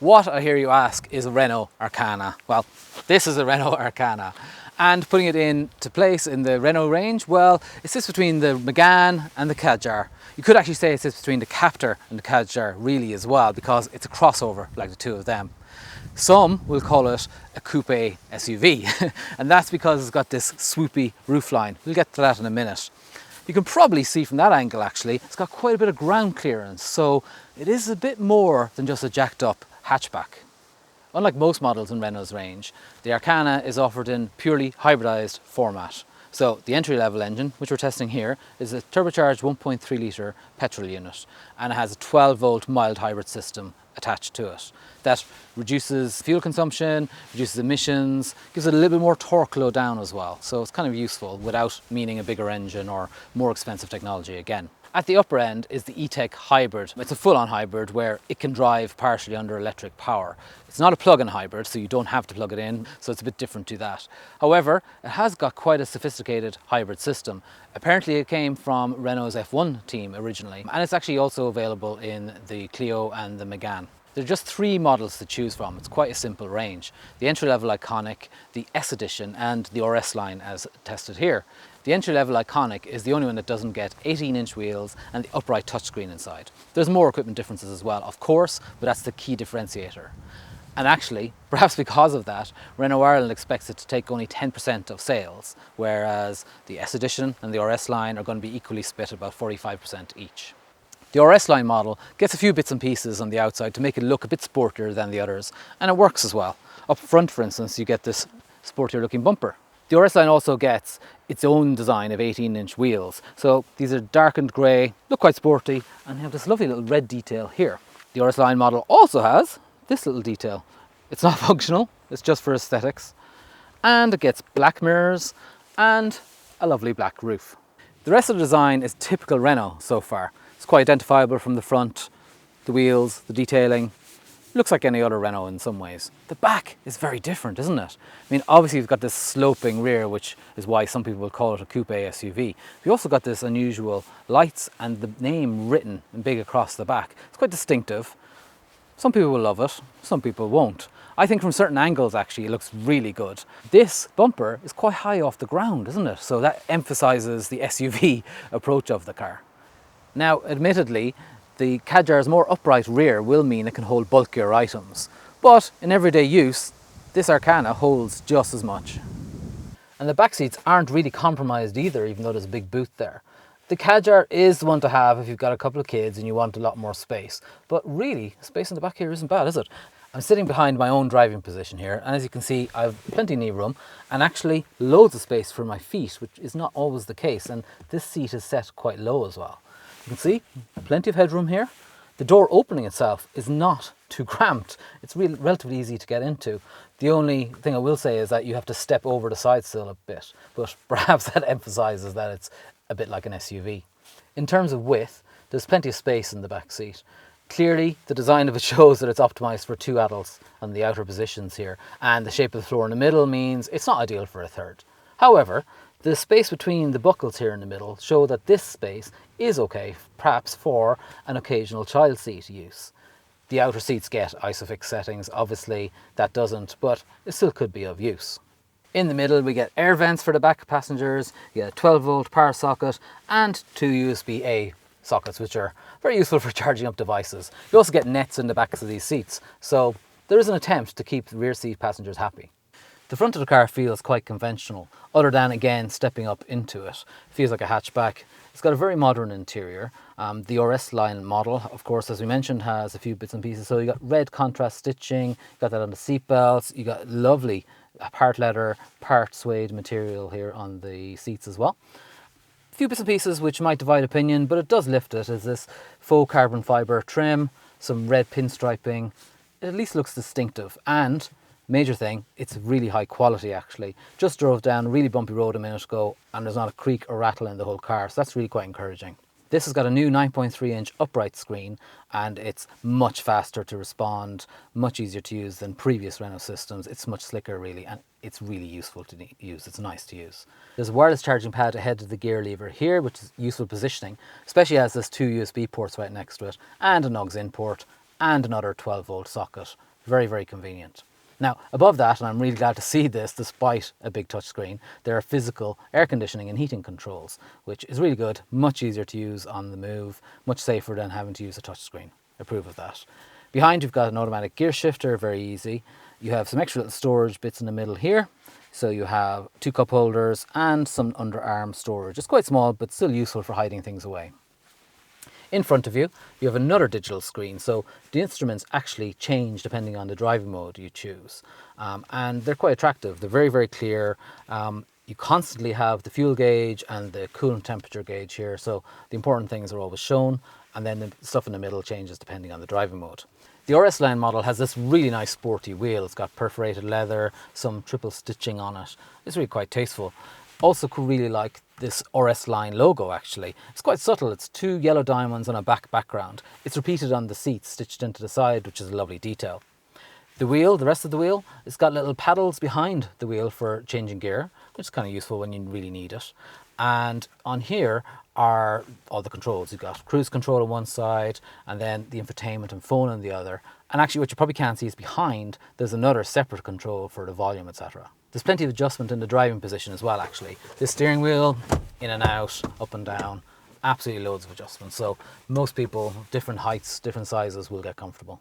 What, I hear you ask, is a Renault Arkana? Well, this is a Renault Arkana. And putting it into place in the Renault range, well, it sits between the Megane and the Kadjar. You could actually say it sits between the Captur and the Kadjar really as well, because it's a crossover like the two of them. Some will call it a coupe SUV, and that's because it's got this swoopy roofline. We'll get to that in a minute. You can probably see from that angle actually, it's got quite a bit of ground clearance, so it is a bit more than just a jacked up hatchback. Unlike most models in Renault's range, the Arkana is offered in purely hybridised format. So the entry-level engine, which we're testing here, is a turbocharged 1.3 litre petrol unit, and it has a 12-volt mild hybrid system attached to it. That reduces fuel consumption, reduces emissions, gives it a little bit more torque low down as well. So it's kind of useful without meaning a bigger engine or more expensive technology again. At the upper end is the E-Tech Hybrid. It's a full-on hybrid where it can drive partially under electric power. It's not a plug-in hybrid, so you don't have to plug it in, so it's a bit different to that. However, it has got quite a sophisticated hybrid system. Apparently it came from Renault's F1 team originally, and it's actually also available in the Clio and the Megane. There are just 3 models to choose from. It's quite a simple range. The entry-level Iconic, the S Edition and the RS line as tested here. The entry-level Iconic is the only one that doesn't get 18-inch wheels and the upright touchscreen inside. There's more equipment differences as well, of course, but that's the key differentiator. And actually, perhaps because of that, Renault Ireland expects it to take only 10% of sales, whereas the S Edition and the RS line are going to be equally split about 45% each. The RS line model gets a few bits and pieces on the outside to make it look a bit sportier than the others, and it works as well. Up front, for instance, you get this sportier looking bumper. The RS line also gets its own design of 18-inch wheels. So these are darkened grey, look quite sporty, and have this lovely little red detail here. The RS line model also has this little detail. It's not functional, it's just for aesthetics. And it gets black mirrors and a lovely black roof. The rest of the design is typical Renault so far. It's quite identifiable from the front, the wheels, the detailing. Looks like any other Renault in some ways. The back is very different, isn't it? I mean, obviously you've got this sloping rear, which is why some people will call it a coupe SUV. You also got this unusual lights and the name written in big across the back. It's quite distinctive. Some people will love it, some people won't. I think from certain angles actually it looks really good. This bumper is quite high off the ground, isn't it? So that emphasises the SUV approach of the car. Now, admittedly, the Kadjar's more upright rear will mean it can hold bulkier items, but in everyday use, this Arkana holds just as much. And the back seats aren't really compromised either, even though there's a big boot there. The Kadjar is the one to have if you've got a couple of kids and you want a lot more space, but really, space in the back here isn't bad, is it? I'm sitting behind my own driving position here, and as you can see, I've plenty of knee room and actually loads of space for my feet, which is not always the case, and this seat is set quite low as well. You can see plenty of headroom here. The door opening itself is not too cramped. It's relatively easy to get into. The only thing I will say is that you have to step over the side sill a bit, but perhaps that emphasises that it's a bit like an SUV. In terms of width, there's plenty of space in the back seat. Clearly, the design of it shows that it's optimised for 2 adults on the outer positions here, and the shape of the floor in the middle means it's not ideal for a third. However, the space between the buckles here in the middle show that this space is okay, perhaps for an occasional child seat use. The outer seats get ISOFIX settings, obviously that doesn't, but it still could be of use. In the middle we get air vents for the back passengers, you get a 12-volt power socket and 2 USB-A sockets, which are very useful for charging up devices. You also get nets in the backs of these seats, so there is an attempt to keep the rear seat passengers happy. The front of the car feels quite conventional, other than, again, stepping up into it. It feels like a hatchback. It's got a very modern interior. The RS line model, of course, as we mentioned, has a few bits and pieces. So you got red contrast stitching, you got that on the seat belts, you got lovely part leather, part suede material here on the seats as well. A few bits and pieces which might divide opinion, but it does lift it, is this faux carbon fibre trim, some red pinstriping. It at least looks distinctive, and major thing, it's really high quality actually. Just drove down a really bumpy road a minute ago and there's not a creak or rattle in the whole car, so that's really quite encouraging. This has got a new 9.3-inch upright screen and it's much faster to respond, much easier to use than previous Renault systems. It's much slicker really, and it's really useful to use. It's nice to use. There's a wireless charging pad ahead of the gear lever here, which is useful positioning, especially as there's 2 USB ports right next to it and an aux in port. and another 12-volt socket. Very, very convenient. Now, above that, and I'm really glad to see this, despite a big touchscreen, there are physical air conditioning and heating controls, which is really good, much easier to use on the move, much safer than having to use a touchscreen. I approve of that. Behind, you've got an automatic gear shifter, very easy. You have some extra little storage bits in the middle here. So you have 2 cup holders and some underarm storage. It's quite small, but still useful for hiding things away. In front of you, you have another digital screen, so the instruments actually change depending on the driving mode you choose. And they're quite attractive. They're very, very clear. You constantly have the fuel gauge and the coolant temperature gauge here, so the important things are always shown, and then the stuff in the middle changes depending on the driving mode. The RS line model has this really nice sporty wheel. It's got perforated leather, some triple stitching on it. It's really quite tasteful. Also could really like this RS line logo actually. It's quite subtle. It's 2 yellow diamonds on a black background. It's repeated on the seats, stitched into the side, which is a lovely detail. The wheel, the rest of the wheel, it's got little paddles behind the wheel for changing gear, which is kind of useful when you really need it. And on here are all the controls. You've got cruise control on one side and then the infotainment and phone on the other. And actually what you probably can't see is behind, there's another separate control for the volume, etc. There's plenty of adjustment in the driving position as well actually. This steering wheel, in and out, up and down, absolutely loads of adjustments. So most people, different heights, different sizes, will get comfortable.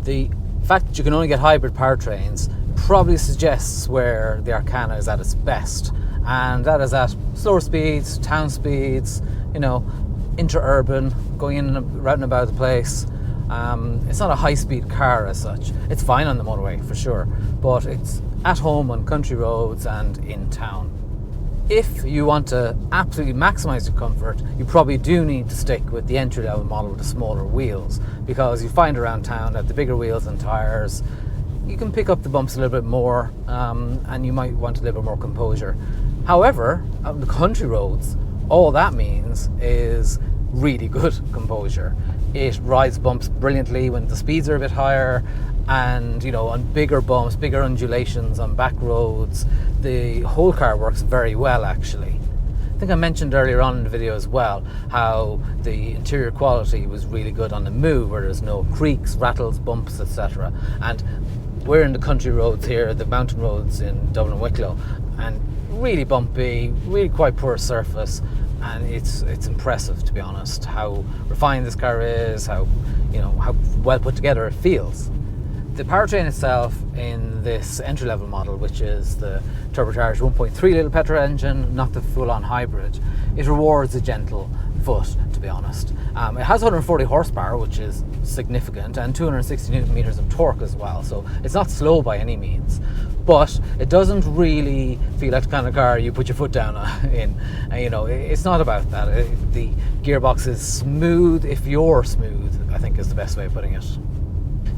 The fact that you can only get hybrid powertrains probably suggests where the Arkana is at its best. And that is at slower speeds, town speeds, you know, interurban, going in and routing about the place. It's not a high-speed car as such. It's fine on the motorway for sure, but it's at home on country roads and in town. If you want to absolutely maximize your comfort, you probably do need to stick with the entry-level model with the smaller wheels, because you find around town that the bigger wheels and tires, you can pick up the bumps a little bit more, and you might want a little bit more composure. However, on the country roads, all that means is really good composure. It rides bumps brilliantly when the speeds are a bit higher, and you know, on bigger bumps, bigger undulations on back roads, the whole car works very well actually. I think I mentioned earlier on in the video as well how the interior quality was really good on the move, where there's no creaks, rattles, bumps, etc. And we're in the country roads here, the mountain roads in Dublin Wicklow, and really bumpy, really quite poor surface, and it's impressive, to be honest, how refined this car is, how well put together it feels. The powertrain itself in this entry-level model, which is the turbocharged 1.3 litre petrol engine, not the full-on hybrid, it rewards a gentle foot, to be honest. It has 140 horsepower, which is significant, and 260 newton meters of torque as well, so it's not slow by any means, but it doesn't really feel like the kind of car you put your foot down in. You know, it's not about that. The gearbox is smooth if you're smooth, I think is the best way of putting it.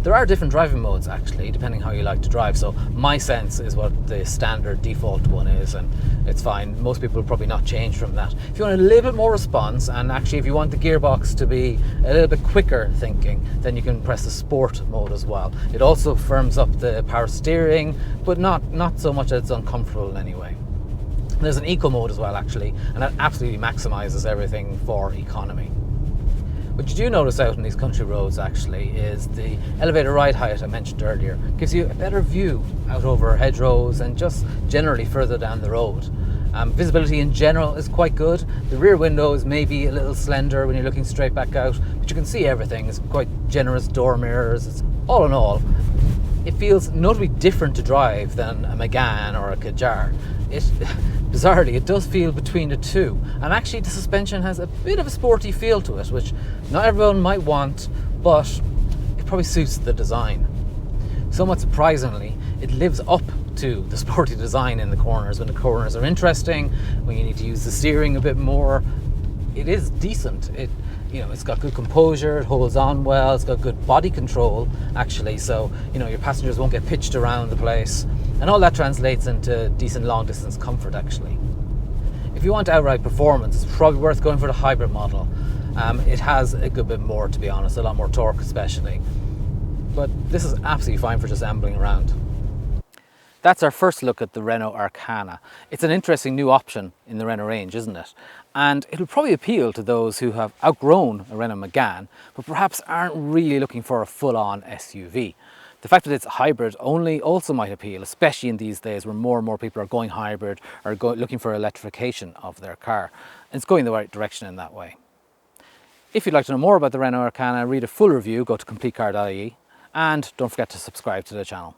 There are different driving modes actually, depending how you like to drive. So my sense is what the standard default one is, and it's fine. Most people will probably not change from that. If you want a little bit more response, and actually if you want the gearbox to be a little bit quicker thinking, then you can press the sport mode as well. It also firms up the power steering, but not so much that it's uncomfortable in any way. There's an eco mode as well actually, and that absolutely maximizes everything for economy. What you do notice out on these country roads actually is the elevated ride height I mentioned earlier gives you a better view out over hedgerows and just generally further down the road. Visibility in general is quite good. The rear window is maybe a little slender when you're looking straight back out, but you can see everything. It's quite generous door mirrors. It's all in all, it feels notably different to drive than a Megane or a Kadjar. Bizarrely, it does feel between the two, and actually the suspension has a bit of a sporty feel to it, which not everyone might want, but it probably suits the design. Somewhat surprisingly, it lives up to the sporty design in the corners. When the corners are interesting, when you need to use the steering a bit more, it is decent. It's got good composure, it holds on well, it's got good body control actually, so your passengers won't get pitched around the place, and all that translates into decent long distance comfort actually. If you want outright performance, it's probably worth going for the hybrid model. It has a good bit more, to be honest, a lot more torque especially, but this is absolutely fine for just ambling around. That's our first look at the Renault Arkana. It's an interesting new option in the Renault range, isn't it? and it'll probably appeal to those who have outgrown a Renault Megane, but perhaps aren't really looking for a full-on SUV. The fact that it's hybrid only also might appeal, especially in these days where more and more people are going hybrid or looking for electrification of their car. And it's going in the right direction in that way. If you'd like to know more about the Renault Arkana, read a full review, go to CompleteCar.ie, and don't forget to subscribe to the channel.